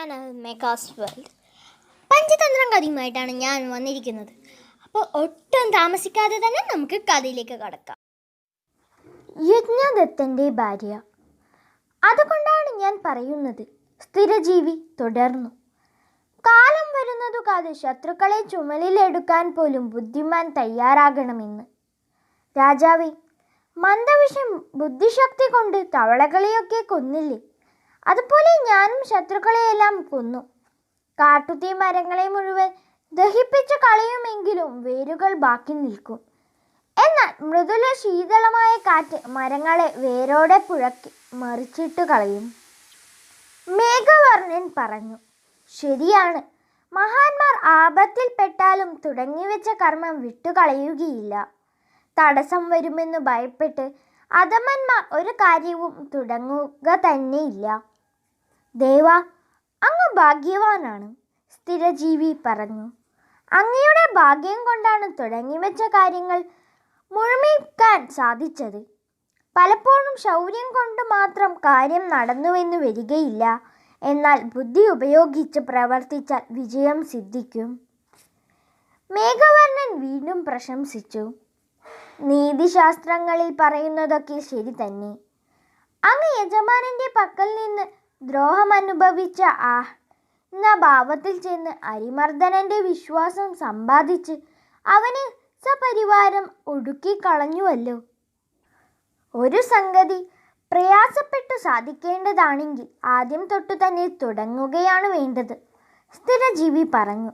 Channel Megas World. Panchatantra കഥയുമായിട്ടാണ് ഞാൻ വന്നിരിക്കുന്നത്. അപ്പോൾ ഒട്ടും താമസിക്കാതെ തന്നെ നമുക്ക് കഥയിലേക്ക് കടക്കാം. യജ്ഞദത്തൻ്റെ ഭാര്യ. അതുകൊണ്ടാണ് ഞാൻ പറയുന്നത്, സ്ഥിരജീവി തുടർന്നു. കാലം വരുന്നതു കാത് ശത്രുക്കളെ ചുമലിലെടുക്കാൻ പോലും ബുദ്ധിമാൻ തയ്യാറാകണമെന്ന്. രാജാവേ, മന്ദവിഷം ബുദ്ധിശക്തി കൊണ്ട് തവളകളെയൊക്കെ കൊന്നില്ലേ? അതുപോലെ ഞാനും ശത്രുക്കളെയെല്ലാം കൊന്നു. കാട്ടുതീ മരങ്ങളെ മുഴുവൻ ദഹിപ്പിച്ച് കളയുമെങ്കിലും വേരുകൾ ബാക്കി നിൽക്കും. എന്നാൽ മൃദുല ശീതളമായ കാറ്റ് മരങ്ങളെ വേരോടെ പുഴക്കി മറിച്ചിട്ട് കളയും. മേഘവർണ്ണൻ പറഞ്ഞു. ശരിയാണ്, മഹാന്മാർ ആപത്തിൽപ്പെട്ടാലും തുടങ്ങിവെച്ച കർമ്മം വിട്ടുകളയുകയില്ല. തടസ്സം വരുമെന്ന് ഭയപ്പെട്ട് അധമന്മാർ ഒരു കാര്യവും തുടങ്ങുക തന്നെയില്ല. ദേവ, അങ്ങ് ഭാഗ്യവാനാണ്, സ്ഥിരജീവി പറഞ്ഞു. അങ്ങയുടെ ഭാഗ്യം കൊണ്ടാണ് തുടങ്ങിവെച്ച കാര്യങ്ങൾ മുഴുമിക്കാൻ സാധിച്ചത്. പലപ്പോഴും ശൗര്യം കൊണ്ട് മാത്രം കാര്യം നടന്നുവെന്ന് വരികയില്ല. എന്നാൽ ബുദ്ധി ഉപയോഗിച്ച് പ്രവർത്തിച്ചാൽ വിജയം സിദ്ധിക്കും. മേഘവർണ്ണൻ വീണ്ടും പ്രശംസിച്ചു. നീതിശാസ്ത്രങ്ങളിൽ പറയുന്നതൊക്കെ ശരി തന്നെ. അങ്ങ് യജമാനന്റെ പക്കൽ നിന്ന് ദ്രോഹം അനുഭവിച്ച എന്ന ഭാവത്തിൽ ചെന്ന് അരിമർദ്ദനന്റെ വിശ്വാസം സമ്പാദിച്ച് അവന് സപരിവാരം ഒടുക്കിക്കളഞ്ഞുവല്ലോ. ഒരു സംഗതി പ്രയാസപ്പെട്ടു സാധിക്കേണ്ടതാണെങ്കിൽ ആദ്യം തൊട്ടു തന്നെ തുടങ്ങുകയാണ് വേണ്ടത്, സ്ഥിരജീവി പറഞ്ഞു.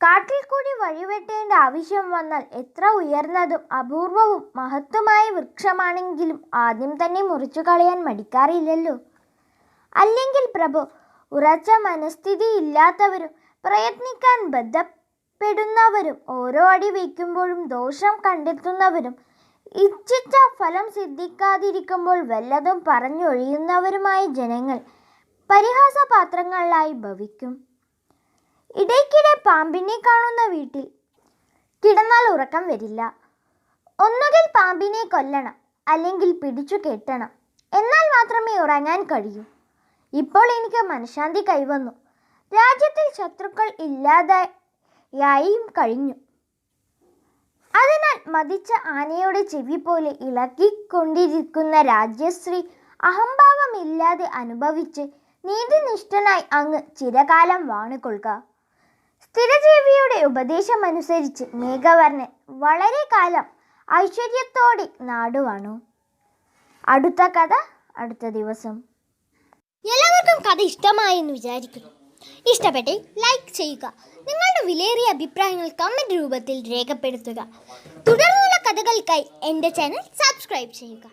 കാട്ടിൽ കൂടി വഴിവെട്ടേണ്ട ആവശ്യം വന്നാൽ എത്ര ഉയർന്നതും അപൂർവവും മഹത്വമായ വൃക്ഷമാണെങ്കിലും ആദ്യം തന്നെ മുറിച്ചു കളയാൻ മടിക്കാറില്ലല്ലോ. അല്ലെങ്കിൽ പ്രഭു, ഉറച്ച മനസ്ഥിതി ഇല്ലാത്തവരും പ്രയത്നിക്കാൻ ബന്ധപ്പെടുന്നവരും ഓരോ അടി വയ്ക്കുമ്പോഴും ദോഷം കണ്ടെത്തുന്നവരും ഇച്ഛിച്ച ഫലം സിദ്ധിക്കാതിരിക്കുമ്പോൾ വല്ലതും പറഞ്ഞൊഴിയുന്നവരുമായ ജനങ്ങൾ പരിഹാസപാത്രങ്ങളായി ഭവിക്കും. ഇടയ്ക്കിടെ പാമ്പിനെ കാണുന്ന വീട്ടിൽ കിടന്നാൽ ഉറക്കം വരില്ല. ഒന്നുകിൽ പാമ്പിനെ കൊല്ലണം, അല്ലെങ്കിൽ പിടിച്ചു കെട്ടണം. എന്നാൽ മാത്രമേ ഉറങ്ങാൻ കഴിയൂ. ഇപ്പോൾ എനിക്ക് മനഃശാന്തി കൈവന്നു. രാജ്യത്തിൽ ശത്രുക്കൾ ഇല്ലാതെയായും കഴിഞ്ഞു. അതിനാൽ മതിച്ച ആനയുടെ ചെവി പോലെ ഇളകിക്കൊണ്ടിരിക്കുന്ന രാജ്യശ്രീ അഹംഭാവമില്ലാതെ അനുഭവിച്ച് നീതിനിഷ്ഠനായി അങ്ങ് ചിരകാലം വാണുകൊള്ളുക. സ്ഥിരജീവിയുടെ ഉപദേശമനുസരിച്ച് മേഘവർണ്ണൻ വളരെ കാലം ഐശ്വര്യത്തോടെ നാടുവാണു. അടുത്ത കഥ അടുത്ത ദിവസം. എല്ലാവർക്കും കഥ ഇഷ്ടമായെന്ന് വിചാരിക്കുന്നു. ഇഷ്ടപ്പെട്ടെങ്കിൽ ലൈക്ക് ചെയ്യുക. നിങ്ങളുടെ വിലയേറിയ അഭിപ്രായങ്ങൾ കമൻറ്റ് രൂപത്തിൽ രേഖപ്പെടുത്തുക. തുടർന്നുള്ള കഥകൾക്കായി എൻ്റെ ചാനൽ സബ്സ്ക്രൈബ് ചെയ്യുക.